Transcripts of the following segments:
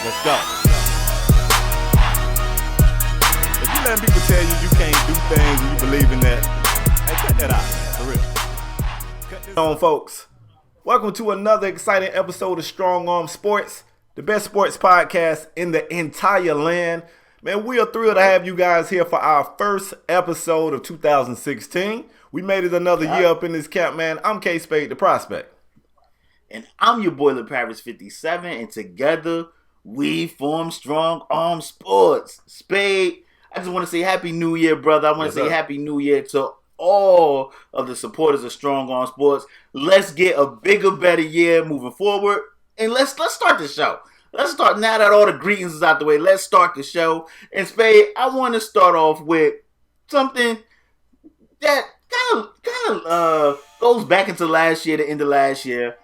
Let's go. If you let people tell you can't do things and you believe in that, hey, cut that out, for real. Cut this on, folks. Welcome to another exciting episode of Strong Arm Sports, the best sports podcast in the entire land. Man, we are thrilled to have you guys here for our first episode of 2016. We made it another year up in this camp, man. I'm KSpadeTheProspect. And I'm your boy, Paris 57, and together we form Strong Arm Sports. Spade, I just want to say Happy New Year, brother. I want to say Happy New Year to all of the supporters of Strong Arm Sports. Let's get a bigger, better year moving forward. And let's start the show. Let's start, now that all the greetings is out the way, let's start the show. And Spade, I want to start off with something that kind of goes back into last year, the end of last year.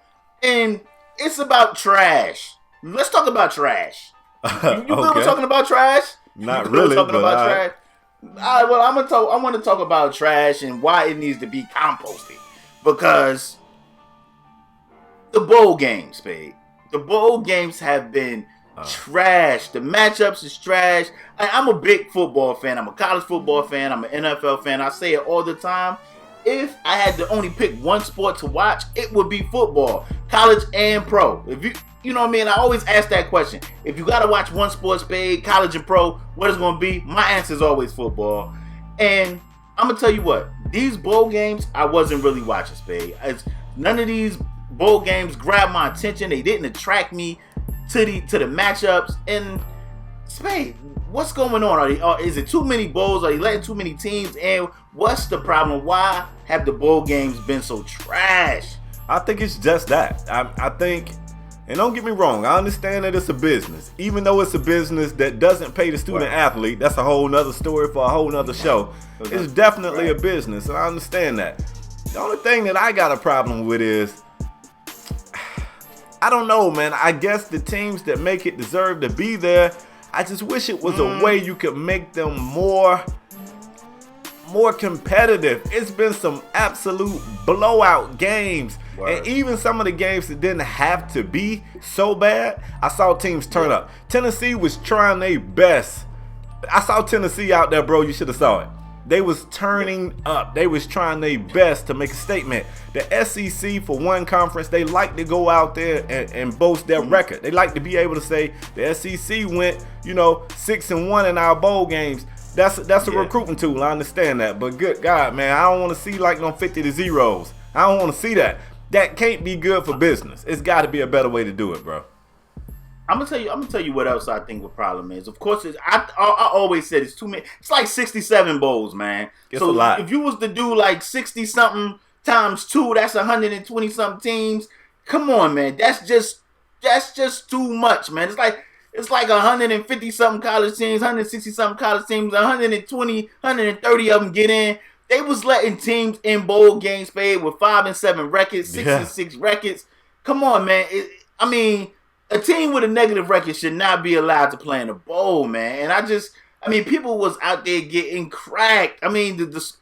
And it's about trash. Let's talk about trash. You okay. We're talking about trash? Not really, talking but about trash. All right, well, I want to talk about trash and why it needs to be composted. Because the bowl games, Spade. The bowl games have been trash. The matchups is trash. I'm a big football fan. I'm a college football fan. I'm an NFL fan. I say it all the time. If I had to only pick one sport to watch, it would be football, college and pro. If you know what I mean? I always ask that question. If you got to watch one sport, Spade, college and pro, what is going to be? My answer is always football. And I'm going to tell you what, these bowl games, I wasn't really watching, Spade. None of these bowl games grabbed my attention. They didn't attract me to the matchups. And Spade, what's going on? Is it too many bowls? Are they letting too many teams in? What's the problem? Why have the bowl games been so trash? I think it's just that. I think, and don't get me wrong, I understand that it's a business. Even though it's a business that doesn't pay the student athlete, that's a whole nother story for a whole nother show. It's definitely a business, and I understand that. The only thing that I got a problem with is, I don't know, man. I guess the teams that make it deserve to be there. I just wish it was a way you could make them more competitive. It's been some absolute blowout games. And even some of the games that didn't have to be so bad, I saw teams turn up. Tennessee was trying their best. I saw Tennessee out there, bro. You should have saw it. They was turning up. They was trying their best to make a statement. The SEC, for one conference, they like to go out there and boast their record. They like to be able to say the SEC went, 6-1 in our bowl games. That's a recruiting tool. I understand that. But good God, man, I don't want to see like no 50-0s. I don't want to see that. That can't be good for business. It's got to be a better way to do it, bro. I'm gonna tell you what else I think the problem is. Of course, I always said it's too many. It's like 67 bowls, man. It's a lot. If you was to do like 60 something times 2, that's 120 something teams. Come on, man. That's just too much, man. It's like 150 something college teams, 160 something college teams, 120, 130 of them get in. They was letting teams in bowl games paid with 5-7 records, 6-6 records. Come on, man. A team with a negative record should not be allowed to play in a bowl, man. And people was out there getting cracked. Just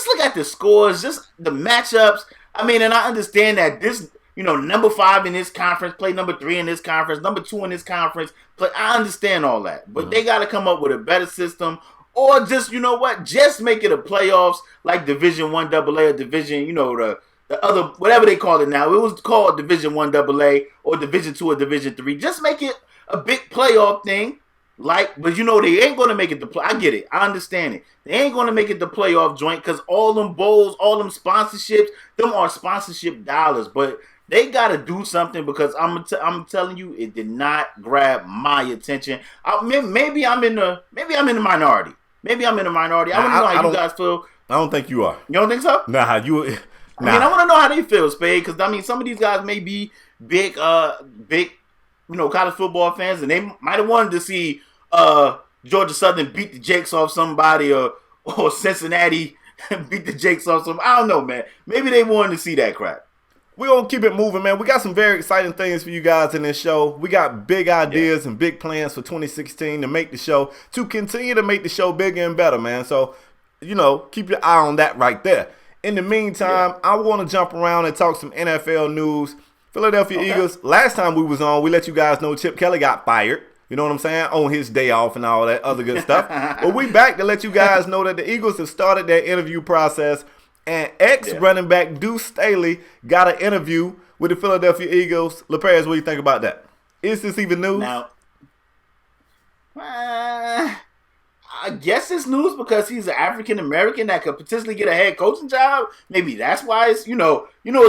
look at the scores, just the matchups. And I understand that this, number 5 in this conference, play number 3 in this conference, number 2 in this conference. I understand all that. But they got to come up with a better system. Or just, just make it a playoffs like Division I AA or Division, the other, whatever they call it now. It was called Division I AA or Division II or Division III. Just make it a big playoff thing. But they ain't going to make it the play. I get it. I understand it. They ain't going to make it the playoff joint because all them bowls, all them sponsorships, them are sponsorship dollars. But they got to do something because I'm telling you, it did not grab my attention. Maybe I'm in the minority. I want to know how you guys feel. I don't think you are. You don't think so? Nah. I want to know how they feel, Spade, because some of these guys may be big, college football fans, and they might have wanted to see Georgia Southern beat the Jakes off somebody, or Cincinnati beat the Jakes off somebody. I don't know, man. Maybe they wanted to see that crap. We're going to keep it moving, man. We got some very exciting things for you guys in this show. We got big ideas and big plans for 2016 to make the show, to continue to make the show bigger and better, man. So, keep your eye on that right there. In the meantime, I want to jump around and talk some NFL news. Philadelphia Eagles, last time we was on, we let you guys know Chip Kelly got fired. You know what I'm saying? On his day off and all that other good stuff. But we back to let you guys know that the Eagles have started their interview process. And running back Deuce Staley got an interview with the Philadelphia Eagles. LePage, what do you think about that? Is this even news? Now, I guess it's news because he's an African American that could potentially get a head coaching job. Maybe that's why it's it's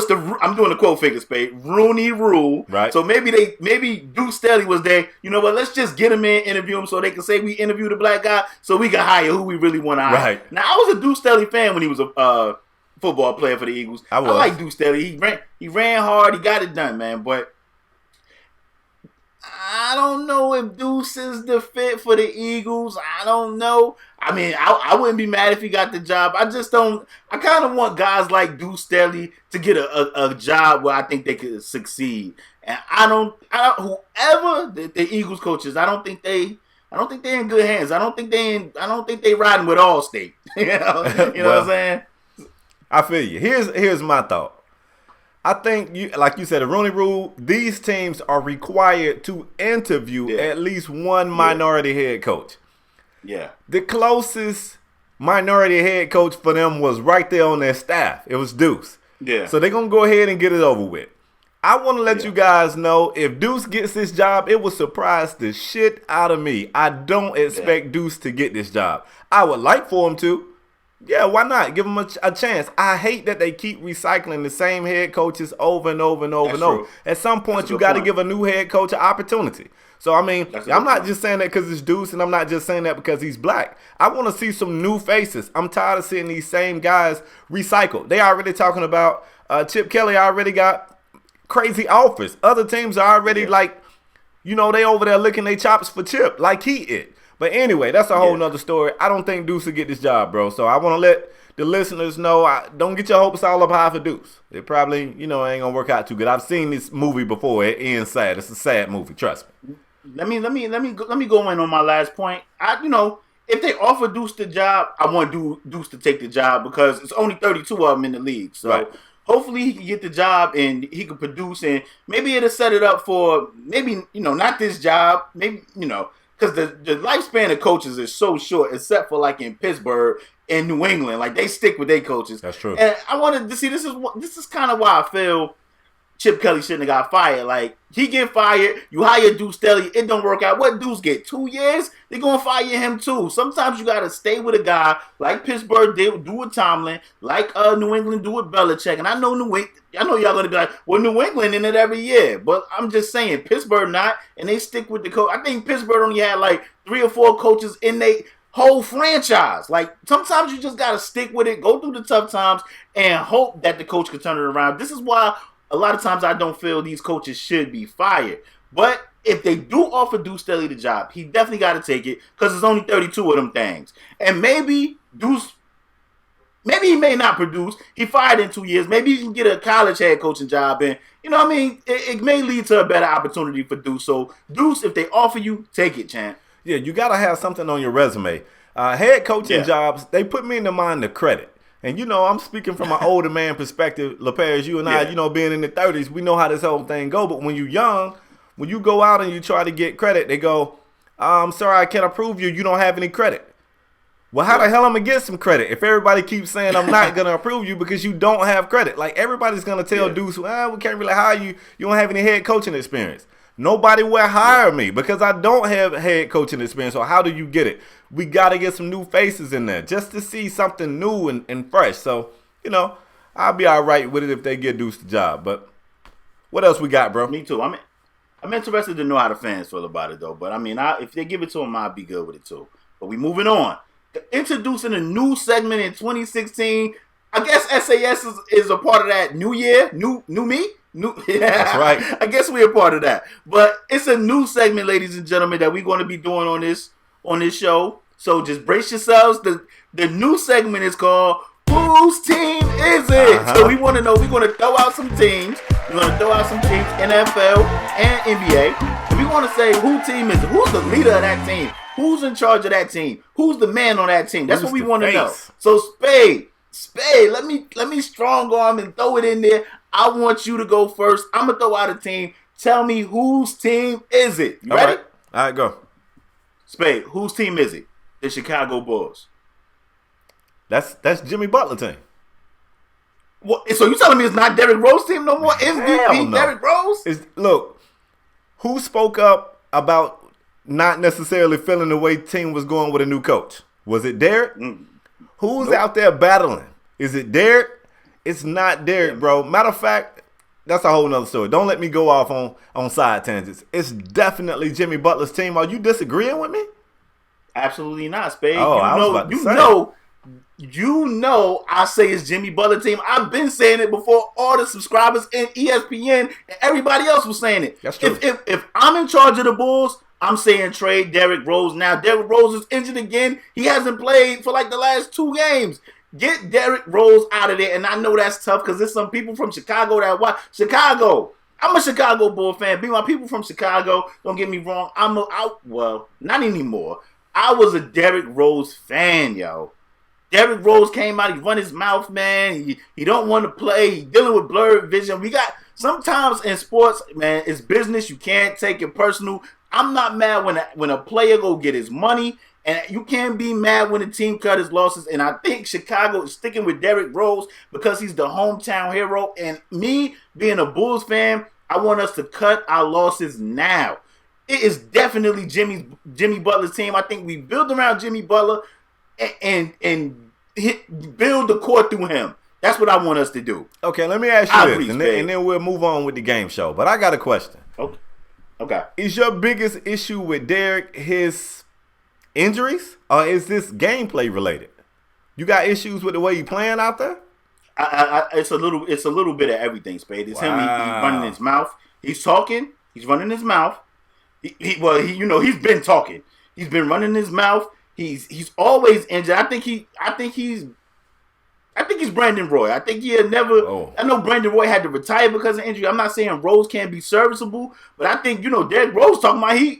the I'm doing the quote figure Spade Rooney Rule. Right. So maybe Deuce Staley was there. You know what? Let's just get him in, interview him, so they can say we interviewed a black guy, so we can hire who we really want to hire. Right. Now I was a Deuce Staley fan when he was a football player for the Eagles. I like Deuce Staley. He ran hard. He got it done, man. But I don't know if Deuce is the fit for the Eagles. I don't know. I mean, I wouldn't be mad if he got the job. I just don't. I kind of want guys like Deuce Staley to get a job where I think they could succeed. And whoever the Eagles coaches, I don't think they're in good hands. I don't think they riding with Allstate. you know what I'm saying? I feel you. Here's my thought. I think, like you said, the Rooney Rule, these teams are required to interview at least one minority head coach. Yeah. The closest minority head coach for them was right there on their staff. It was Deuce. Yeah. So they're going to go ahead and get it over with. I want to let you guys know, if Deuce gets this job, it will surprise the shit out of me. I don't expect Deuce to get this job. I would like for him to. Yeah, why not? Give them a chance. I hate that they keep recycling the same head coaches over and over and over and over. At some point, you got to give a new head coach an opportunity. So, I mean, I'm not just saying that because it's Deuce, and I'm not just saying that because he's black. I want to see some new faces. I'm tired of seeing these same guys recycled. They already talking about Chip Kelly already got crazy offers. Other teams are already they over there licking their chops for Chip like he is. But anyway, that's a whole nother story. I don't think Deuce will get this job, bro. So I want to let the listeners know, don't get your hopes all up high for Deuce. It probably, ain't going to work out too good. I've seen this movie before. It ends sad. It's a sad movie. Trust me. Let me go in on my last point. If they offer Deuce the job, I want Deuce to take the job because it's only 32 of them in the league. So hopefully he can get the job and he can produce, and maybe it'll set it up for not this job, maybe, because the lifespan of coaches is so short, except for like in Pittsburgh and New England. Like, they stick with their coaches. That's true. And I wanted to see, this is kind of why I feel Chip Kelly shouldn't have got fired. Like, he get fired, you hire Deuce Staley, it don't work out. What Deuce get? 2 years? They're going to fire him too. Sometimes you got to stay with a guy like Pittsburgh do with Tomlin, like New England do with Belichick. And I know y'all going to be like, well, New England in it every year. But I'm just saying, Pittsburgh not, and they stick with the coach. I think Pittsburgh only had like 3 or 4 coaches in their whole franchise. Like, sometimes you just got to stick with it, go through the tough times, and hope that the coach can turn it around. This is why a lot of times I don't feel these coaches should be fired. But if they do offer Deuce Staley the job, he definitely got to take it because there's only 32 of them things. And maybe he may not produce. He fired in 2 years. Maybe he can get a college head coaching job. And, it may lead to a better opportunity for Deuce. So, Deuce, if they offer you, take it, champ. Yeah, you got to have something on your resume. Head coaching jobs, they put me in the mind of credit. And, I'm speaking from an older man perspective. LePage, you and I, being in the 30s, we know how this whole thing go. But when you're young, when you go out and you try to get credit, they go, sorry, I can't approve you. You don't have any credit. Well, how the hell am I going to get some credit if everybody keeps saying I'm not going to approve you because you don't have credit? Like, everybody's going to tell Deuce, we can't really hire you. You don't have any head coaching experience. Nobody will hire me because I don't have head coaching experience. So how do you get it? We got to get some new faces in there just to see something new and fresh. So, I'll be all right with it if they get Deuce the job. But what else we got, bro? Me too. I'm interested to know how the fans feel about it, though. But, if they give it to him, I'll be good with it, too. But we moving on. Introducing a new segment in 2016. I guess SAS is a part of that new year. New me? That's right. I guess we're a part of that. But it's a new segment, ladies and gentlemen, that we're going to be doing on this show. So just brace yourselves. The new segment is called Whose Team Is It? So we want to know, we're going to throw out some teams. We're going to throw out some teams, NFL and NBA. And we want to say, whose team is it? Who's the leader of that team? Who's in charge of that team? Who's the man on that team? That's what we want to know. So Spade, let me strong arm and throw it in there. I want you to go first. I'm going to throw out a team. Tell me whose team is it. You ready? All right, go. Spade, whose team is it? The Chicago Bulls. That's Jimmy Butler team. What, so you telling me it's not Derrick Rose team no more? MVP no. Derrick Rose? Look, who spoke up about not necessarily feeling the way team was going with a new coach? Was it Derrick? Who's out there battling? Is it Derrick? It's not Derrick, bro. Matter of fact, that's a whole nother story. Don't let me go off on side tangents. It's definitely Jimmy Butler's team. Are you disagreeing with me? Absolutely not, Spade. Oh, You know I say it's Jimmy Butler team. I've been saying it before all the subscribers in ESPN and everybody else was saying it. That's true. If I'm in charge of the Bulls, I'm saying trade Derrick Rose now. Derrick Rose is injured again. He hasn't played for like the last 2 games. Get Derrick Rose out of there. And I know that's tough because there's some people from Chicago that watch. Chicago. I'm a Chicago Bull fan. Be my people from Chicago. Don't get me wrong. Well, not anymore. I was a Derrick Rose fan, yo. Derrick Rose came out. He run his mouth, man. He don't want to play. He dealing with blurred vision. Sometimes in sports, man, it's business. You can't take it personal. I'm not mad when a player go get his money, and you can't be mad when the team cut his losses. And I think Chicago is sticking with Derrick Rose because he's the hometown hero. And me being a Bulls fan, I want us to cut our losses now. It is definitely Jimmy Butler's team. I think we build around Jimmy Butler and build the core through him. That's what I want us to do. Okay, let me ask you this, and then we'll move on with the game show. But I got a question. Okay. Is your biggest issue with Derrick his injuries, or is this gameplay related? You got issues with the way he playing out there? It's a little bit of everything, Spade. It's him. He's running his mouth. He's talking. He's running his mouth. He's been talking. He's been running his mouth. He's always injured. I think he's Brandon Roy. I think he had never. Oh. I know Brandon Roy had to retire because of injury. I'm not saying Rose can't be serviceable, but I think Derrick Rose talking about he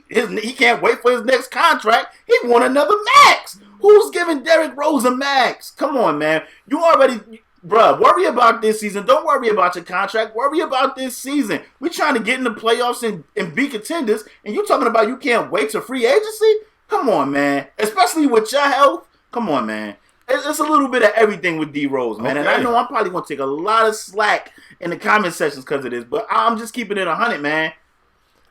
can't wait for his next contract. He want another max. Who's giving Derrick Rose a max? Come on, man. You already, bruh. Worry about this season. Don't worry about your contract. Worry about this season. We're trying to get in the playoffs and be contenders, and you talking about you can't wait to free agency? Come on, man. Especially with your health. Come on, man. It's a little bit of everything with D Rose, man. Okay. And I know I'm probably going to take a lot of slack in the comment sections because of this, but I'm just keeping it 100, man.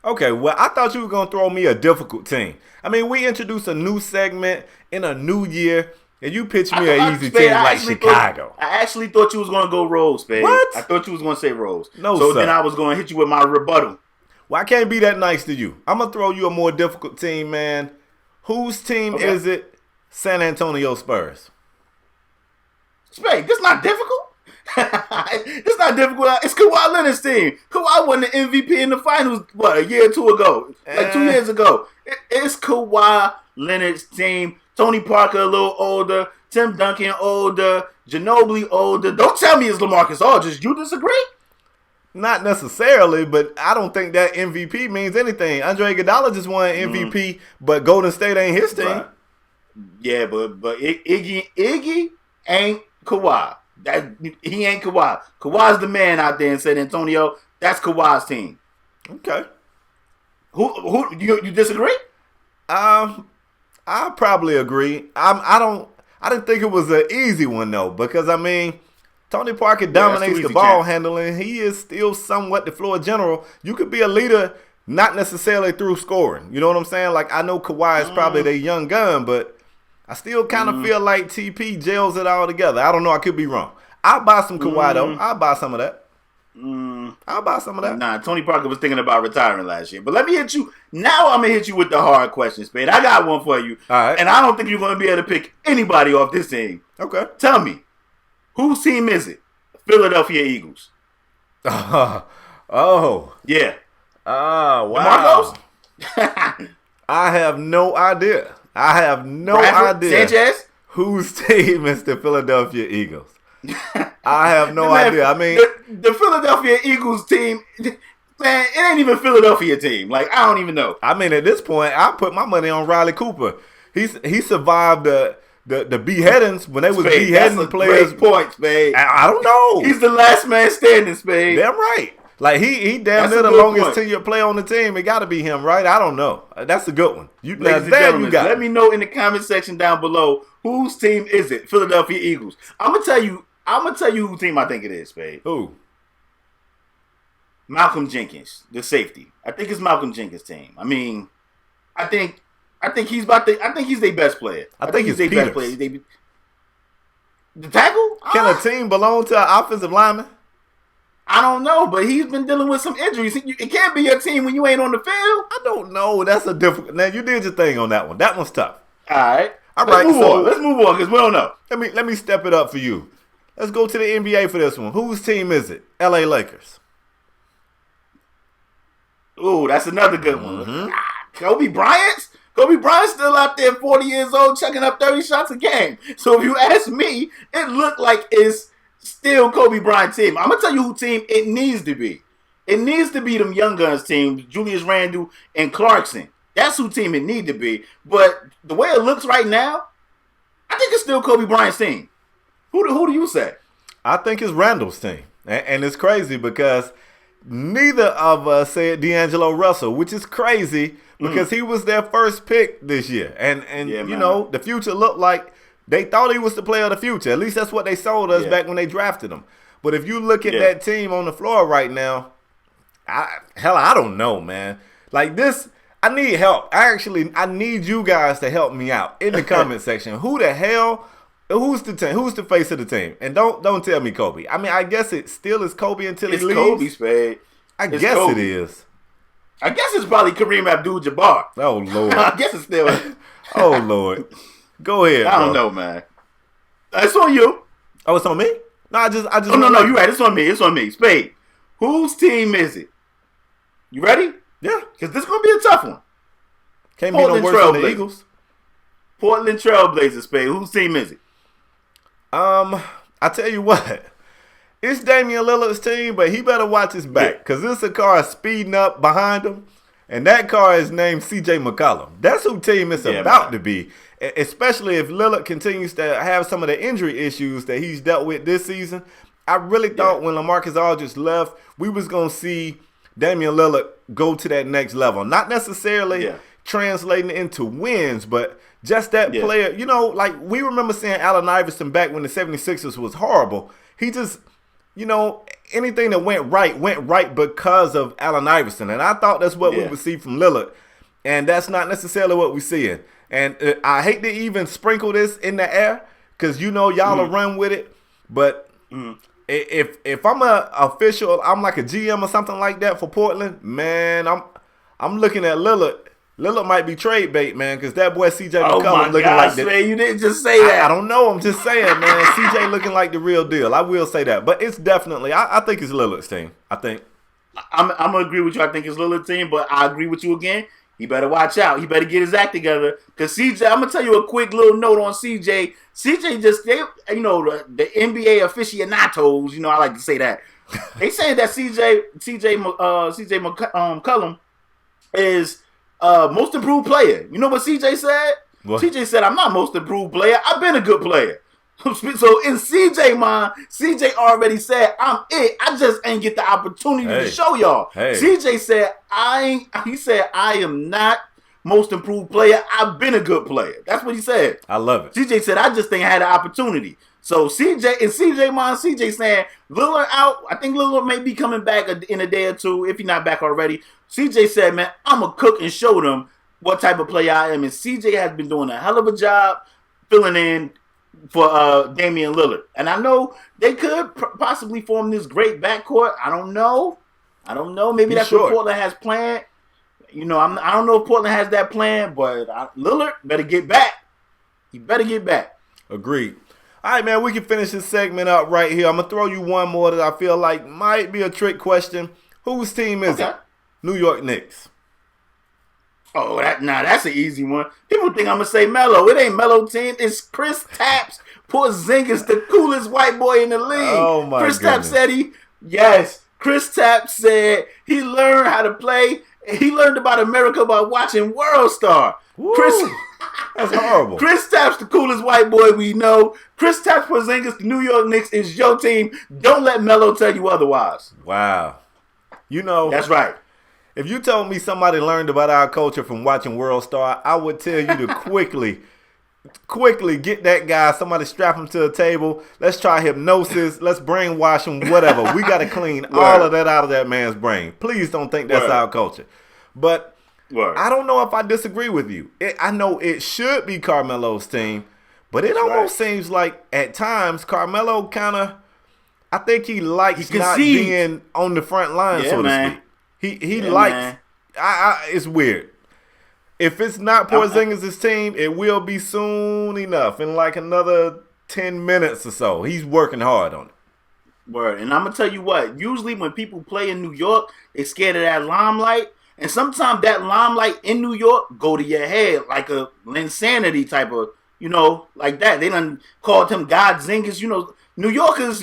Okay, well, I thought you were going to throw me a difficult team. I mean, we introduced a new segment in a new year, and you pitched me an easy team like Chicago. I actually thought you was going to go Rose, babe. What? I thought you was going to say Rose. No, so sir. Then I was going to hit you with my rebuttal. Well, I can't be that nice to you. I'm going to throw you a more difficult team, man. Whose team is it? San Antonio Spurs. Spade, this not difficult. It's not difficult. It's Kawhi Leonard's team. Kawhi won the MVP in the finals, a year or two ago? Like 2 years ago. It's Kawhi Leonard's team. Tony Parker a little older. Tim Duncan older. Ginobili older. Don't tell me it's LaMarcus Aldridge. You disagree? Not necessarily, but I don't think that MVP means anything. Andre Iguodala just won MVP, but Golden State ain't his team. Right. Yeah, but Iggy ain't Kawhi. He ain't Kawhi. Kawhi's the man out there in San Antonio. That's Kawhi's team. Okay. Who you disagree? I probably agree. I didn't think it was an easy one though, because I mean, Tony Parker dominates the ball handling. He is still somewhat the floor general. You could be a leader not necessarily through scoring. You know what I'm saying? Like, I know Kawhi is probably the young gun, but I still kind of feel like TP gels it all together. I don't know. I could be wrong. I'll buy some Kawhi, though. I'll buy some of that. I'll buy some of that. Nah, Tony Parker was thinking about retiring last year. But let me hit you. Now I'm going to hit you with the hard questions, Spade. I got one for you. All right. And I don't think you're going to be able to pick anybody off this team. Okay. Tell me, whose team is it? Philadelphia Eagles. Oh. Yeah. Wow. I have no idea. Bradford, Sanchez? Whose team is the Philadelphia Eagles? I have no idea. I mean, the Philadelphia Eagles team, man, it ain't even Philadelphia team. Like, I don't even know. I mean, at this point, I put my money on Riley Cooper. He survived the beheadings when they was beheading players. Great point, Spade. I don't know. He's the last man standing, Spade. Damn right. Like he damn near the longest tenured player on the team. It got to be him, right? I don't know. That's a good one. Ladies and gentlemen, let me know in the comment section down below whose team is it? Philadelphia Eagles. I'm gonna tell you whose team I think it is, Spade. Who? Malcolm Jenkins, the safety. I think it's Malcolm Jenkins' team. I mean, I think he's their best player. I think he's their best player. The tackle? Can a team belong to an offensive lineman? I don't know, but he's been dealing with some injuries. It can't be your team when you ain't on the field. I don't know. That's a difficult. Now you did your thing on that one. That one's tough. All right. Let's move on because we don't know. Let me step it up for you. Let's go to the NBA for this one. Whose team is it? LA Lakers. Ooh, that's another good one. Kobe Bryant? Kobe Bryant's still out there, 40 years old, chucking up 30 shots a game. So if you ask me, it looked like it's still Kobe Bryant's team. I'm going to tell you who team it needs to be. It needs to be them Young Guns team, Julius Randle and Clarkson. That's who team it need to be. But the way it looks right now, I think it's still Kobe Bryant's team. Who do you say? I think it's Randall's team. And it's crazy because neither of us said D'Angelo Russell, which is crazy because he was their first pick this year. And you know, the future looked like they thought he was the player of the future. At least that's what they sold us back when they drafted him. But if you look at that team on the floor right now, I don't know, man. Like this, I need help. I need you guys to help me out in the comment section. Who's the team? Who's the face of the team? And don't tell me Kobe. I mean, I guess it still is Kobe until he leaves. It's Kobe, Spade. I guess Kobe. It is. I guess it's probably Kareem Abdul-Jabbar. Oh, Lord. I guess it's still. Oh, Lord. Go ahead, I don't know, man. It's on you. Oh, it's on me? No, I just. Oh, no, you're right. It's on me. It's on me. Spade. Whose team is it? You ready? Yeah. Because this is going to be a tough one. Can't be no worse than the Eagles. Portland Trailblazers, Spade. Whose team is it? I tell you what. It's Damian Lillard's team, but he better watch his back because this a car speeding up behind him, and that car is named C.J. McCollum. That's who team it's about to be, especially if Lillard continues to have some of the injury issues that he's dealt with this season. I really thought when LaMarcus Aldridge left, we was going to see Damian Lillard go to that next level. Not necessarily translating into wins, but just that player. You know, like we remember seeing Allen Iverson back when the 76ers was horrible. He just... You know, anything that went right because of Allen Iverson. And I thought that's what we would see from Lillard. And that's not necessarily what we're seeing. And I hate to even sprinkle this in the air because, you know, y'all will run with it. But if I'm an official, I'm like a GM or something like that for Portland, man, I'm looking at Lillard. Lillard might be trade bait, man, because that boy C.J. McCollum looking like that. Man, you didn't just say that. I don't know. I'm just saying, man. C.J. looking like the real deal. I will say that. But it's definitely, I think it's Lillard's team. I think. I'm going to agree with you. I think it's Lillard's team, but I agree with you again. He better watch out. He better get his act together. Because C.J., I'm going to tell you a quick little note on C.J. C.J. just, the NBA aficionados, you know, I like to say that. They saying that C.J. McCollum is... most improved player. You know what CJ said? What? CJ said, I'm not most improved player. I've been a good player. So in CJ mind, CJ already said, I'm it. I just ain't get the opportunity to show y'all. CJ said, I am not most improved player. I've been a good player. That's what he said. I love it. CJ said, I just think I had an opportunity. So CJ mind, CJ saying, Lillard out. I think Lillard may be coming back in a day or two, if he's not back already. CJ said, man, I'm going to cook and show them what type of player I am. And CJ has been doing a hell of a job filling in for Damian Lillard. And I know they could possibly form this great backcourt. I don't know. Maybe that's what Portland has planned. You know, I don't know if Portland has that plan, but Lillard better get back. He better get back. Agreed. All right, man, we can finish this segment up right here. I'm going to throw you one more that I feel like might be a trick question. Whose team is it? New York Knicks. Oh, that's an easy one. People think I'm going to say Melo. It ain't Melo team. It's Chris Tapps. Porzingis, the coolest white boy in the league. Oh, my Chris goodness. Tapps said Chris Tapps said he learned how to play. He learned about America by watching World Star. That's horrible. Chris Tapps, the coolest white boy we know. Chris Tapps, Porzingis, the New York Knicks is your team. Don't let Melo tell you otherwise. Wow. You know, that's right. If you told me somebody learned about our culture from watching World Star, I would tell you to quickly get that guy. Somebody strap him to a table. Let's try hypnosis. Let's brainwash him. Whatever. We got to clean all of that out of that man's brain. Please don't think that's our culture. But I don't know if I disagree with you. I know it should be Carmelo's team, but it almost seems like at times Carmelo kind of, I think he likes not being on the front line, so to speak. He likes. It's weird. If it's not Porzingis' team, it will be soon enough in like another 10 minutes or so. He's working hard on it. Word. And I'm gonna tell you what. Usually when people play in New York, they scared of that limelight. And sometimes that limelight in New York go to your head like a insanity type of, like that. They done called him Godzingis. New Yorkers,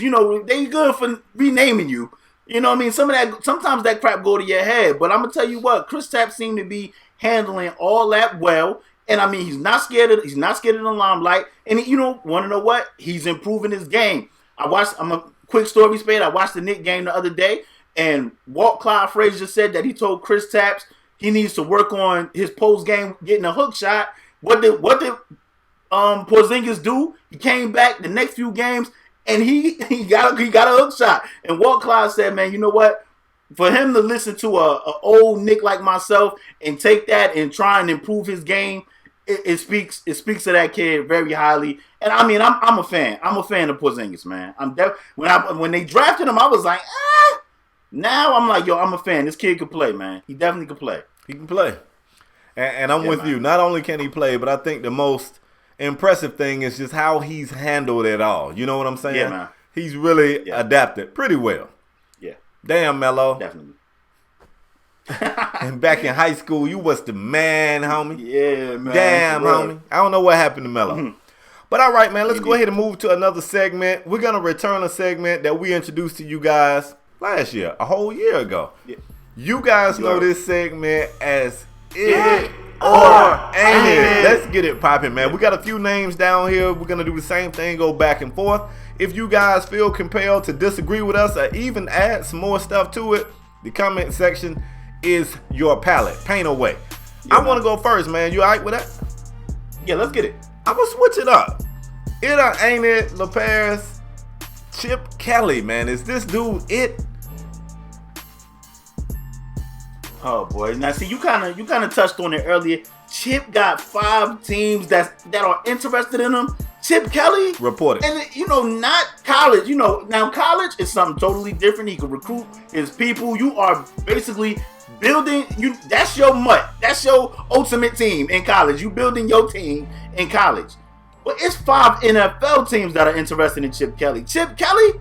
they good for renaming you. You know what I mean? Sometimes that crap go to your head. But I'm gonna tell you what, Kristaps seemed to be handling all that well. And I mean, he's not scared of the limelight. And want to know what? He's improving his game. I'm a quick story, Spade. I watched the Knicks game the other day, and Clyde Frazier said that he told Kristaps he needs to work on his post game getting a hook shot. What did Porzingis do? He came back the next few games and he got a hook shot. And Walt Clyde said, man, you know what? For him to listen to a old Nick like myself and take that and try and improve his game, it speaks to that kid very highly. And I mean, I'm a fan. I'm a fan of Porzingis, man. When they drafted him, I was like, Now I'm like, yo, I'm a fan. This kid can play, man. He definitely can play. He can play. And I'm with you. Not only can he play, but I think the most impressive thing is just how he's handled it all. You know what I'm saying? Yeah, man. He's really adapted pretty well. Yeah. Damn, Melo. Definitely. And back in high school, you was the man, homie. Yeah, man. Damn, homie. I don't know what happened to Melo. Mm-hmm. But all right, man, let's go ahead and move to another segment. We're going to return a segment that we introduced to you guys last year, a whole year ago. Yeah. You guys know this segment as It or Ain't It. Let's get it popping, man. We got a few names down here. We're going to do the same thing, go back and forth. If you guys feel compelled to disagree with us or even add some more stuff to it, the comment section is your palette. Paint away. Yeah, I want to go first, man. You all right with that? Yeah, let's get it. I'm going to switch it up. It or Ain't It, LaParis, Chip Kelly, man. Is this dude it? Oh boy! Now see, you kind of touched on it earlier. Chip got 5 teams that are interested in him. Chip Kelly reported, and not college. Now college is something totally different. He can recruit his people. You are basically building. That's your mutt. That's your ultimate team in college. You building your team in college. But it's 5 NFL teams that are interested in Chip Kelly. Chip Kelly,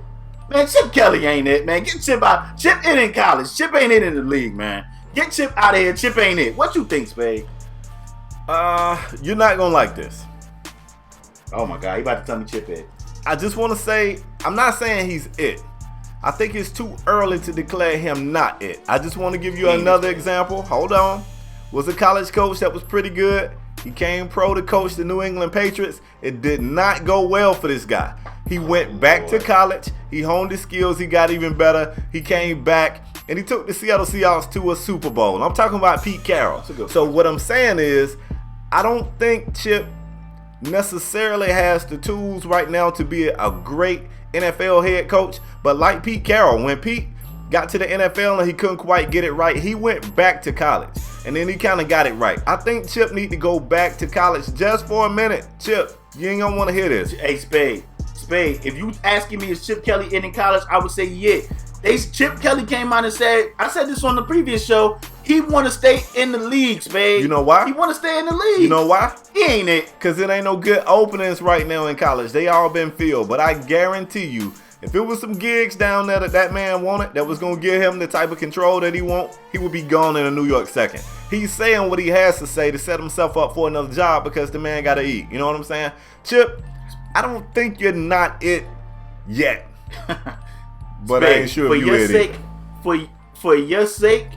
man. Chip Kelly ain't it, man. Get Chip out. Chip in college. Chip ain't it in the league, man. Get Chip out of here. Chip ain't it. What you think, Spade? You're not gonna like this. Oh my God, he about to tell me Chip it. I just want to say, I'm not saying he's it. I think it's too early to declare him not it. I just want to give you another example. Hold on. Was a college coach that was pretty good. He came pro to coach the New England Patriots. It did not go well for this guy. He went back to college. He honed his skills. He got even better. He came back. And he took the Seattle Seahawks to a Super Bowl. And I'm talking about Pete Carroll. So what I'm saying is, I don't think Chip necessarily has the tools right now to be a great NFL head coach. But like Pete Carroll, when Pete got to the NFL and he couldn't quite get it right, he went back to college. And then he kind of got it right. I think Chip need to go back to college just for a minute. Chip, you ain't going to want to hear this. Hey, Spade, if you asking me is Chip Kelly in college, I would say yeah. Chip Kelly came out and said, I said this on the previous show, he want to stay in the league, Spade. You know why? He want to stay in the league. You know why? He ain't it. Because it ain't no good openings right now in college. They all been filled. But I guarantee you, if it was some gigs down there that man wanted, that was going to give him the type of control that he want, he would be gone in a New York second. He's saying what he has to say to set himself up for another job because the man got to eat. You know what I'm saying? Chip, I don't think you're not it yet. But Spade, I ain't sure if you it either. For your sake,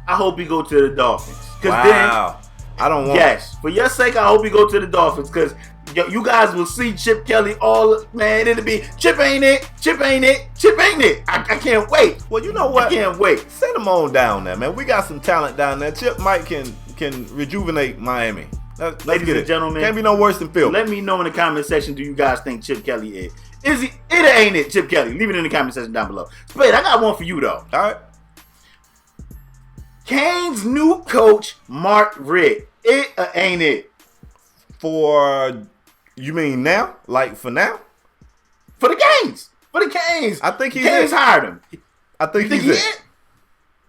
I hope you go to the Dolphins. Wow. I don't want Yes. For your sake, I hope you go to the Dolphins. Because You guys will see Chip Kelly all, man. It'll be Chip ain't it, Chip ain't it, Chip ain't it. I can't wait. Well, you know what? I can't wait. Send them on down there, man. We got some talent down there. Chip Mike can rejuvenate Miami. Ladies and gentlemen, can't be no worse than Phil. Let me know in the comment section. Do you guys think Chip Kelly is? Is he? It ain't it, Chip Kelly. Leave it in the comment section down below. Spade, I got one for you though. All right. Kane's new coach, Mark Richt. It ain't it? For you mean now? Like for now? For the Canes. For the Canes. I think he's Canes hired him. I think he's it.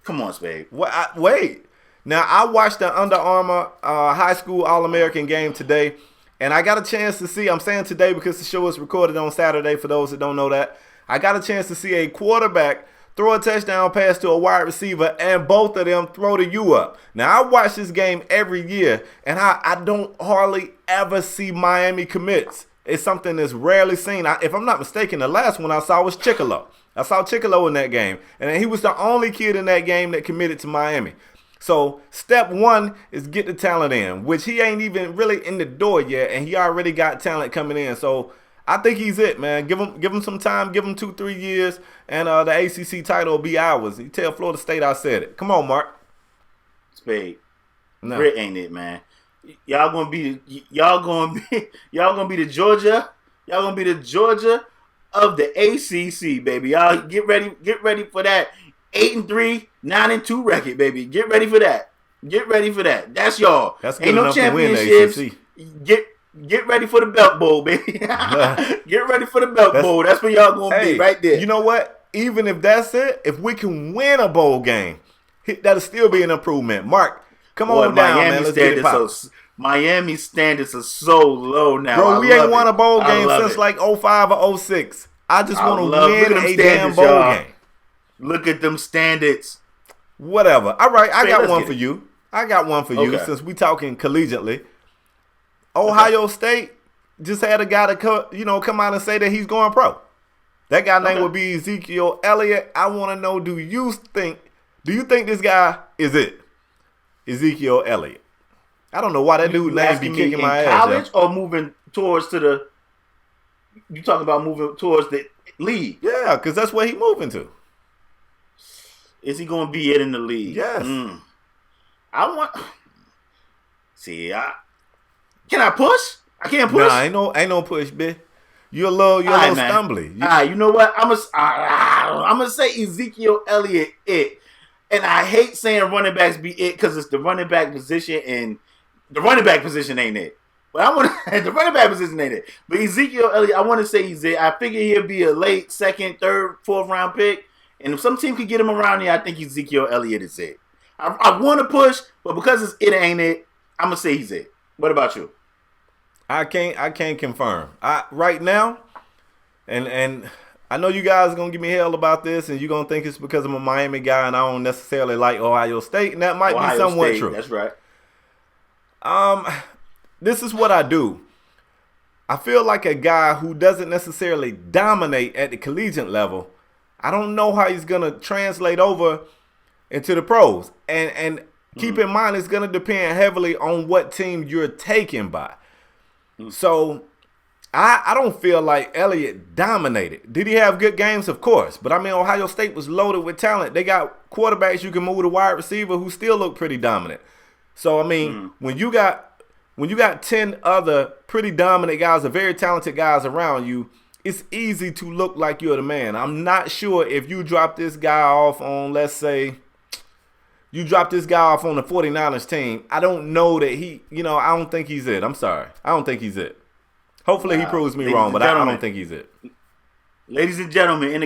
Come on, Spade. Wait. Now, I watched the Under Armour high school All-American game today, and I got a chance to see, I'm saying today because the show is recorded on Saturday for those that don't know that, I got a chance to see a quarterback throw a touchdown pass to a wide receiver, and both of them throw the U up. Now, I watch this game every year, and I don't hardly ever see Miami commits. It's something that's rarely seen. If I'm not mistaken, the last one I saw was Chicolo. I saw Chicolo in that game, and he was the only kid in that game that committed to Miami. So step one is get the talent in, which he ain't even really in the door yet, and he already got talent coming in. So I think he's it, man. Give him some time. Give him 2-3 years, and the ACC title will be ours. You tell Florida State I said it. Come on, Mark. Spade. No. Richt ain't it, man. Y'all gonna be the Georgia. Y'all gonna be the Georgia of the ACC, baby. Y'all get ready for that 8-3, 9-2 record, baby. Get ready for that. Get ready for that. That's y'all. That's good ain't no enough to win the championships. ACC. Get ready for the belt bowl, baby. Get ready for the belt bowl. That's where y'all gonna be right there. You know what? Even if that's it, if we can win a bowl game, that'll still be an improvement. Mark, come on down, man. Let's get it poppin'. Miami standards are so low now. Bro, we ain't won a bowl game since like 05 or 06. I just want to win a damn bowl game. Look at them standards. Whatever. All right, I got one for you. Since we talking collegiately. Ohio State just had a guy to come out and say that he's going pro. That guy name would be Ezekiel Elliott. I want to know, do you think this guy is it? Ezekiel Elliott. I don't know why that dude name be kicking my ass. College or moving towards you talking about moving towards the league? Yeah, because that's where he moving to. Is he going to be it in the league? Yes. Can I push? I can't push. Nah, ain't no push, bitch. You're a little stumbly. All right, you know what? I'm gonna say Ezekiel Elliott it, and I hate saying running backs be it because it's the running back position, and the running back position ain't it. But the running back position ain't it. But Ezekiel Elliott, I want to say he's it. I figure he'll be a late second, third, fourth round pick, and if some team can get him around here, I think Ezekiel Elliott is it. I want to push, but because it's it ain't it, I'm gonna say he's it. What about you? I can't confirm. Right now, and I know you guys are gonna give me hell about this, and you're gonna think it's because I'm a Miami guy and I don't necessarily like Ohio State, and that might be somewhat true. That's right. This is what I do. I feel like a guy who doesn't necessarily dominate at the collegiate level, I don't know how he's gonna translate over into the pros. And keep in mind, it's gonna depend heavily on what team you're taken by. So I don't feel like Elliott dominated. Did he have good games? Of course. But I mean, Ohio State was loaded with talent. They got quarterbacks you can move to wide receiver who still look pretty dominant. So I mean, when you got 10 other pretty dominant guys, or very talented guys around you, it's easy to look like you're the man. I'm not sure if you drop this guy off on, let's say, you drop this guy off on the 49ers team, I don't know that I don't think he's it. I'm sorry. I don't think he's it. Hopefully he proves me wrong, but I don't think he's it. Ladies and gentlemen, in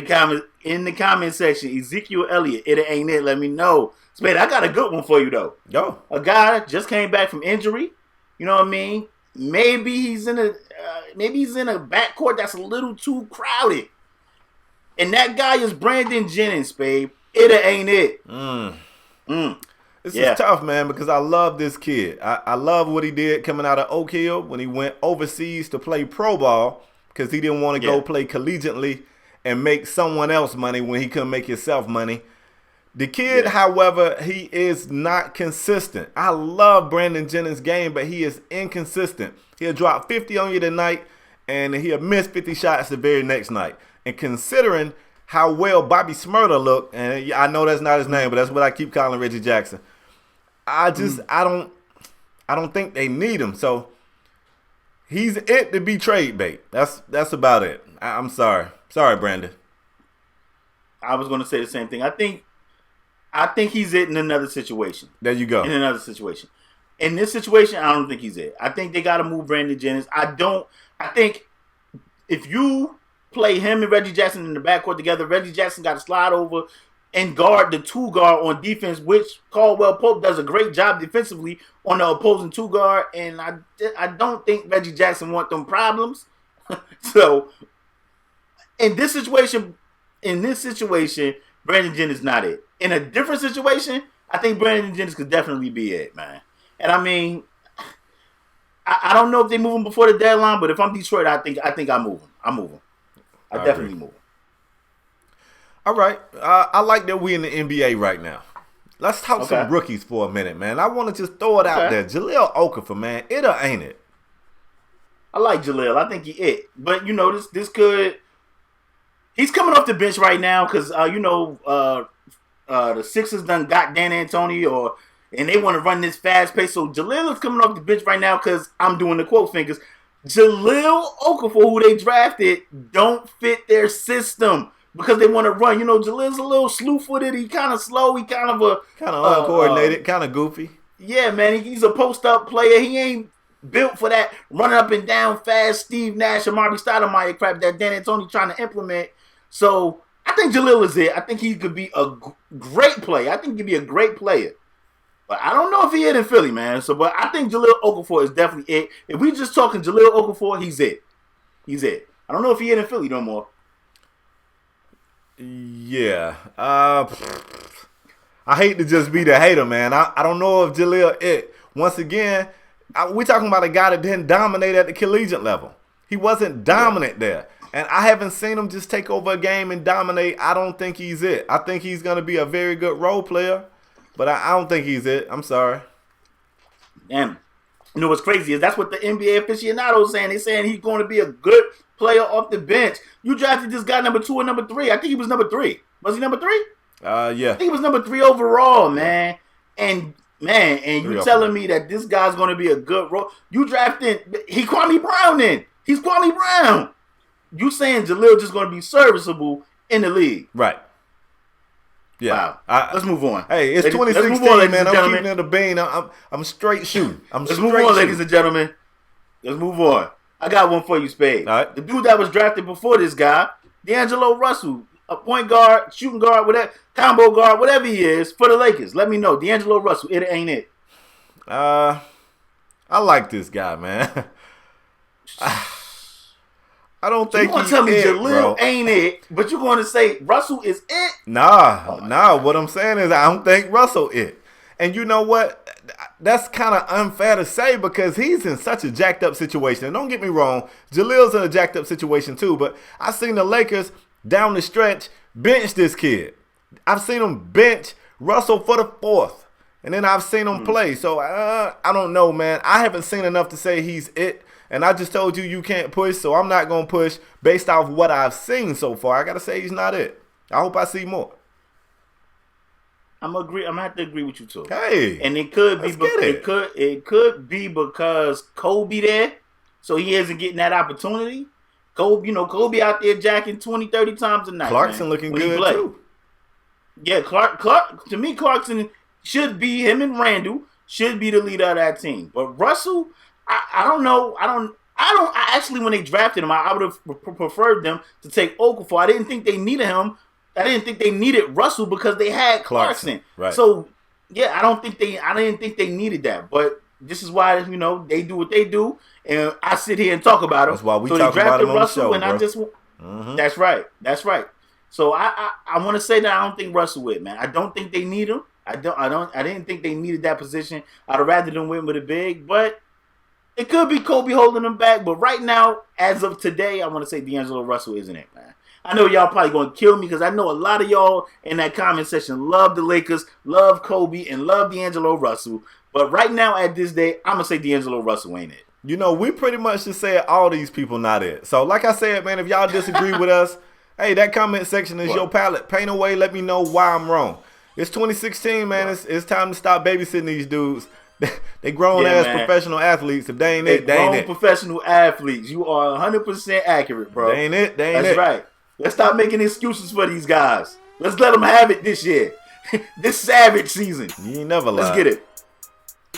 the comment section, Ezekiel Elliott, it ain't it. Let me know. Spade, I got a good one for you though. Go. A guy just came back from injury. You know what I mean? Maybe he's in a backcourt that's a little too crowded. And that guy is Brandon Jennings, babe. It ain't it. This is tough, man, because I love this kid. I love what he did coming out of Oak Hill when he went overseas to play pro ball because he didn't want to go play collegiately and make someone else money when he couldn't make himself money. The kid, however, he is not consistent. I love Brandon Jennings' game, but he is inconsistent. He'll drop 50 on you tonight, and he'll miss 50 shots the very next night. And considering how well Bobby Smurda looked, and I know that's not his name, but that's what I keep calling Reggie Jackson. I don't think they need him. So he's it to be trade bait. That's about it. I'm sorry. Sorry, Brandon. I was going to say the same thing. I think he's it in another situation. There you go. In another situation. In this situation, I don't think he's it. I think they got to move Brandon Jennings. I think if you play him and Reggie Jackson in the backcourt together, Reggie Jackson got to slide over and guard the 2-guard on defense, which Caldwell Pope does a great job defensively on the opposing 2-guard. And I don't think Reggie Jackson want them problems. So in this situation, Brandon Jennings not it. In a different situation, I think Brandon Jennings could definitely be it, man. And I mean, I don't know if they move him before the deadline, but if I'm Detroit, I think I move him. I move him. I definitely move him. All right. I like that we in the NBA right now. Let's talk some rookies for a minute, man. I want to just throw it out there. Jahlil Okafor, man. It or ain't it? I like Jahlil. I think he it. But, this could... He's coming off the bench right now because, the Sixers done got Dan Antonio and they want to run this fast pace. So Jahlil is coming off the bench right now because I'm doing the quote fingers. Jahlil Okafor, who they drafted, don't fit their system because they want to run. Jahlil's a little slew-footed. He kind of slow. He kind of uncoordinated, kind of goofy. Yeah, man. He's a post-up player. He ain't built for that running up and down fast Steve Nash and Marty Stoudemire crap that Dan Antonio trying to implement. So I think Jahlil is it. I think he could be a great player. I think he could be a great player. But I don't know if he is in Philly, man. But I think Jahlil Okafor is definitely it. If we just talking Jahlil Okafor, he's it. He's it. I don't know if he is in Philly no more. Yeah. I hate to just be the hater, man. I don't know if Jahlil it. Once again, we're talking about a guy that didn't dominate at the collegiate level. He wasn't dominant there. And I haven't seen him just take over a game and dominate. I don't think he's it. I think he's going to be a very good role player, but I don't think he's it. I'm sorry. And you know what's crazy is that's what the NBA aficionados saying. They're saying he's going to be a good player off the bench. You drafted this guy number 2 or number 3. I think he was number 3. Was he number 3? Yeah. I think he was number 3 overall, man. And you telling me that this guy's going to be a good role. You drafted Kwame Brown then. He's Kwame Brown. You saying Jahlil just going to be serviceable in the league. Right. Yeah. Wow. Let's move on. Hey, it's 2016, man. I'm keeping it a bean. I'm straight shooting. Let's move on, ladies and gentlemen. Let's move on. I got one for you, Spade. All right. The dude that was drafted before this guy, D'Angelo Russell, a point guard, shooting guard, whatever, combo guard, whatever he is, for the Lakers. Let me know. D'Angelo Russell, it ain't it. I like this guy, man. I don't think you're going to tell me Jahlil ain't it, but you're going to say Russell is it? Nah. What I'm saying is I don't think Russell it. And you know what? That's kind of unfair to say because he's in such a jacked up situation. And don't get me wrong, Jalil's in a jacked up situation too, but I've seen the Lakers down the stretch bench this kid. I've seen him bench Russell for the 4th. And then I've seen him play. So I don't know, man. I haven't seen enough to say he's it. And I just told you can't push, so I'm not going to push based off what I've seen so far. I got to say he's not it. I hope I see more. I'm going to have to agree with you too. Hey. And it could be it could be because Kobe there, so he isn't getting that opportunity. Kobe out there jacking 20, 30 times a night. Clarkson looking good too. Yeah, Clark to me Clarkson should be, him and Randall should be the leader of that team. But Russell, I don't know. I actually, when they drafted him, I would have preferred them to take Okafor. I didn't think they needed him. I didn't think they needed Russell because they had Clarkson. Right. So yeah, I didn't think they needed that. But this is why they do what they do, and I sit here and talk about them. That's why we talk about them on Russell, the show, and bro. That's right. So I want to say that I don't think Russell it, man. I don't think they need him. I didn't think they needed that position. I'd have rather them win with a big, but it could be Kobe holding them back. But right now, as of today, I want to say D'Angelo Russell isn't it, man. I know y'all probably going to kill me because I know a lot of y'all in that comment section love the Lakers, love Kobe, and love D'Angelo Russell. But right now at this day, I'm going to say D'Angelo Russell ain't it. You know, we pretty much just said all these people not it. So like I said, man, if y'all disagree with us, hey, that comment section is your palette. Paint away. Let me know why I'm wrong. It's 2016, man. It's time to stop babysitting these dudes. They grown-ass professional athletes. If they ain't it, they ain't it. Professional athletes. You are 100% accurate, bro. They ain't it. They ain't That's it. right. Let's stop making excuses for these guys. Let's let them have it this year. This savage season. You ain't never lied. Let's get it.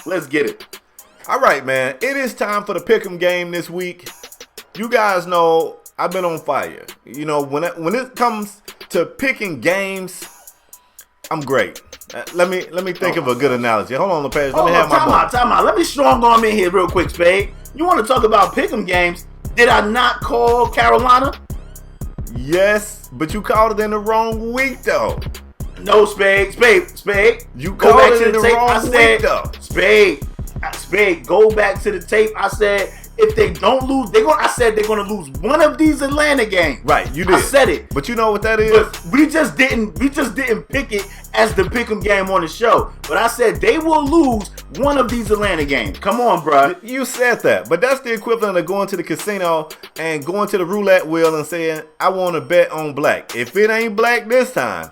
Let's get it. All right, man. It is time for the Pick'em game this week. You guys know I've been on fire. You know, when it comes to picking games, I'm great. Let me think of a good analogy. Hold on, LePage. Let me have my time out. Let me strong arm in here real quick, Spade. You want to talk about pick'em games? Did I not call Carolina? Yes, but you called it in the wrong week, though. No, Spade. You called it in the wrong week, though. Spade. Go back to the tape. I said if they don't lose, I said they're gonna lose one of these Atlanta games. Right, you did. I said it. But you know what that is? But we just didn't pick it as the pick'em game on the show. But I said they will lose one of these Atlanta games. Come on, bro. You said that. But that's the equivalent of going to the casino and going to the roulette wheel and saying, I want to bet on black. If it ain't black this time,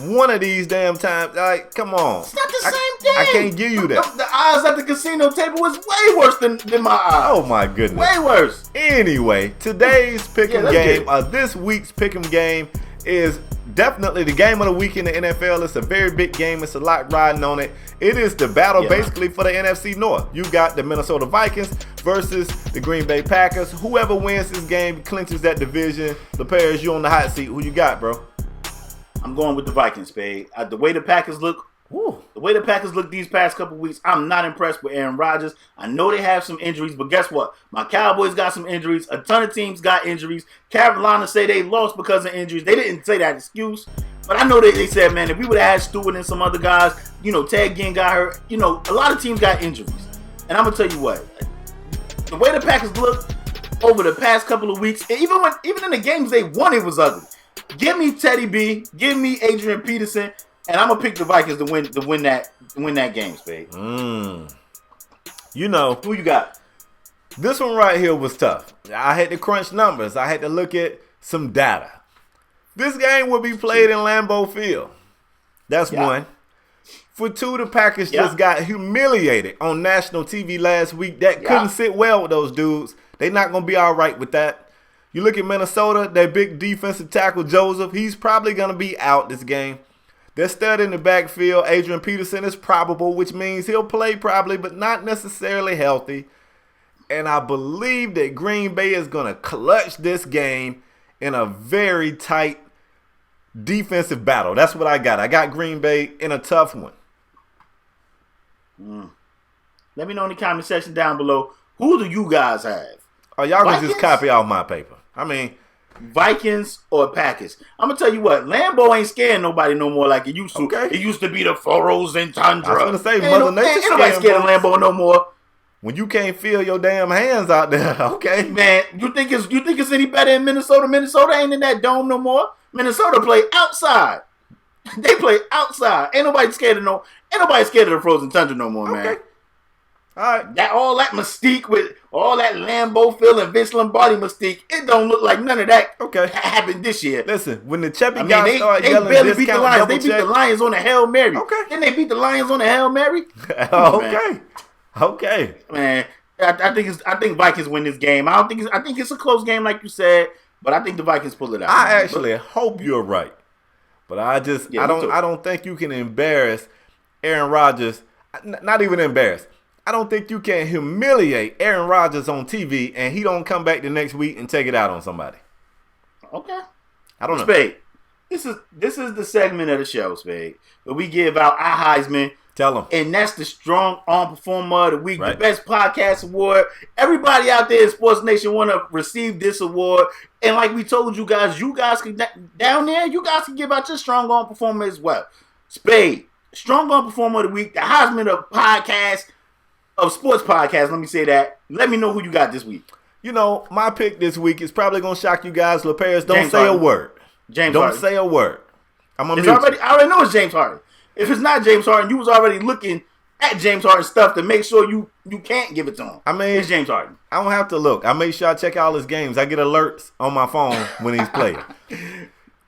one of these damn times, like, come on. It's not the same thing. I can't give you that. The odds at the casino table was way worse than my odds. Oh, my goodness. Way worse. Anyway, today's pick'em game, this week's pick'em game is definitely the game of the week in the NFL. It's a very big game. It's a lot riding on it. It is the battle basically for the NFC North. You got the Minnesota Vikings versus the Green Bay Packers. Whoever wins this game clinches that division. The Bears, you on the hot seat. Who you got, bro? I'm going with the Vikings, Spade. The way the Packers look, these past couple weeks, I'm not impressed with Aaron Rodgers. I know they have some injuries, but guess what? My Cowboys got some injuries. A ton of teams got injuries. Carolina say they lost because of injuries. They didn't say that excuse, but I know they said, man, if we would have had Stewart and some other guys, Ted Ginn got hurt. A lot of teams got injuries. And I'm going to tell you what, the way the Packers look over the past couple of weeks, even in the games they won, it was ugly. Give me Teddy B. Give me Adrian Peterson, and I'm gonna pick the Vikings to win that game, Spade. Who you got? This one right here was tough. I had to crunch numbers. I had to look at some data. This game will be played in Lambeau Field. That's one. For two, the Packers just got humiliated on national TV last week. That couldn't sit well with those dudes. They're not gonna be all right with that. You look at Minnesota, their big defensive tackle, Joseph, he's probably going to be out this game. They're stud in the backfield. Adrian Peterson is probable, which means he'll play probably, but not necessarily healthy. And I believe that Green Bay is going to clutch this game in a very tight defensive battle. That's what I got. I got Green Bay in a tough one. Let me know in the comment section down below, who do you guys have? Oh, y'all can just copy off my paper. I mean, Vikings or Packers. I'm going to tell you what, Lambeau ain't scaring nobody no more like it used to. Okay. It used to be the furrows and tundra. I was going to say, Mother Nature ain't nobody scared of Lambeau no more. When you can't feel your damn hands out there, okay. Man, you think it's any better in Minnesota? Minnesota ain't in that dome no more. Minnesota play outside. They play outside. Ain't nobody scared of the frozen tundra no more, man. All right. All that mystique with all that Lambeau Field and Vince Lombardi mystique, it don't look like none of that happened this year. Listen, when the Cheppy guys started they yelling barely beat the Lions. They beat check. the Lions on a Hail Mary. Okay. Then they beat the Lions on a Hail Mary. Okay. Man, I think Vikings win this game. I think it's a close game like you said, but I think the Vikings pull it out. I actually hope you're right. But I don't think you can embarrass Aaron Rodgers. Not even embarrass. I don't think you can humiliate Aaron Rodgers on TV and he don't come back the next week and take it out on somebody. Okay. I don't know. Spade, this is the segment of the show, Spade, where we give out our Heisman. Tell them. And that's the Strong Arm Performer of the Week, right. The Best Podcast Award. Everybody out there in Sports Nation want to receive this award. And like we told you guys can, down there, you guys can give out your Strong Arm Performer as well. Spade, Strong Arm Performer of the Week, the Heisman of sports podcast, let me say that. Let me know who you got this week. My pick this week is probably going to shock you guys. LePage, don't say a word. James Don't Harden. say a word. I'm gonna I already know it's James Harden. If it's not James Harden, you was already looking at James Harden stuff to make sure you can't give it to him. I mean, it's James Harden. I don't have to look. I make sure I check all his games. I get alerts on my phone when he's playing.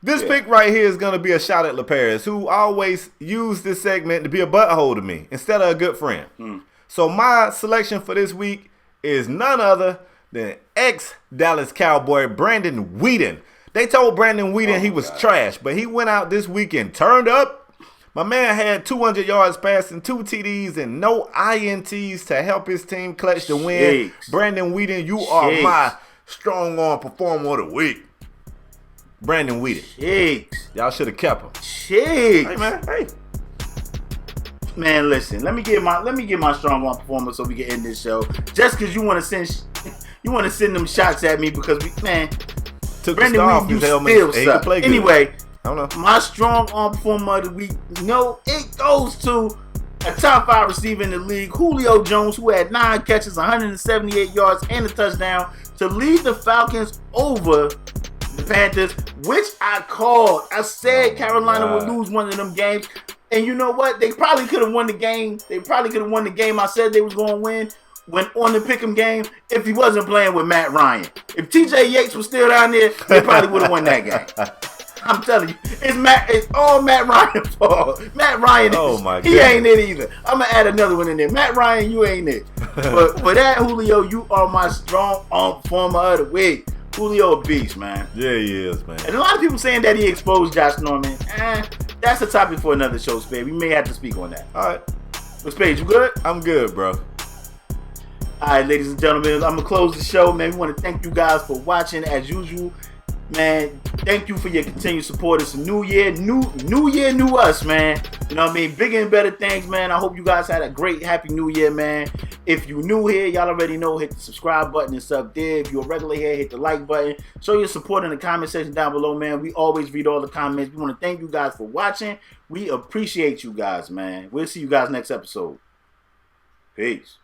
This pick right here is going to be a shot at LaParis, who always used this segment to be a butthole to me instead of a good friend. So my selection for this week is none other than ex-Dallas Cowboy Brandon Whedon. They told Brandon Whedon he was trash, but he went out this week and turned up. My man had 200 yards passing, 2 TDs, and no INTs to help his team clutch the win. Brandon Whedon, you are my strong arm performer of the week. Brandon Whedon. Y'all should have kept him. Hey, man. Hey. Man, listen. Let me get my strong arm performer so we can end this show. Just because you want to send them shots at me because took Brandon Whedon, you still suck. Anyway. I don't know. My strong arm performer of the week, it goes to a top 5 receiver in the league, Julio Jones, who had 9 catches, 178 yards, and a touchdown to lead the Falcons over the Panthers, which I called. I said Carolina would lose one of them games. And you know what? They probably could have won the game. I said they was going to win when on the pick'em game if he wasn't playing with Matt Ryan. If TJ Yates was still down there, they probably would have won that game. I'm telling you, it's all Matt Ryan's fault. Matt Ryan, he ain't it either. I'm gonna add another one in there. Matt Ryan, you ain't it. But for that, Julio, you are my strong arm performer of the week. Julio a beast, man. Yeah, he is, man. And a lot of people saying that he exposed Josh Norman. That's a topic for another show, Spade. We may have to speak on that. All right. But Spade, you good? I'm good, bro. All right, ladies and gentlemen, I'm gonna close the show, man. We want to thank you guys for watching as usual. Man, thank you for your continued support. It's a new year, new year, new us, man. You know what I mean? Bigger and better things, man. I hope you guys had a great, happy new year, man. If you new here, y'all already know, hit the subscribe button and stuff there. If you're a regular here, hit the like button. Show your support in the comment section down below, man. We always read all the comments. We want to thank you guys for watching. We appreciate you guys, man. We'll see you guys next episode. Peace.